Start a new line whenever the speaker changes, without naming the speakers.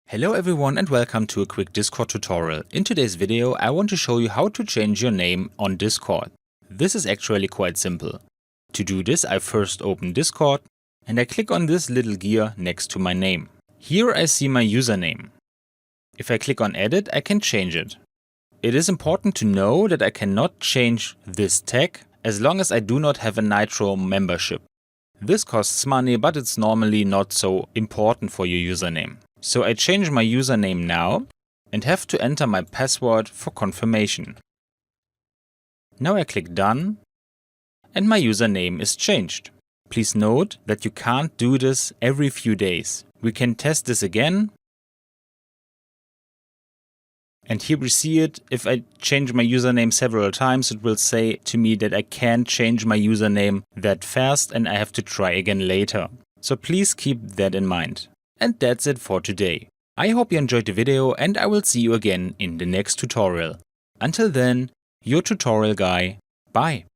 Hello everyone and welcome to a quick Discord tutorial. In today's video I want to show you how to change your name on Discord. This is actually quite simple. To do this I first open Discord and I click on this little gear next to my name. Here I see my username. If I click on edit I can change it. It is important to know that I cannot change this tag as long as I do not have a Nitro membership. This costs money, but it's normally not so important for your username. So I change my username now and have to enter my password for confirmation. Now I click done and my username is changed. Please note that you can't do this every few days. We can test this again. And here we see it. If I change my username several times, it will say to me that I can't change my username that fast and I have to try again later. So please keep that in mind. And that's it for today. I hope you enjoyed the video and I will see you again in the next tutorial. Until then, your tutorial guy. Bye.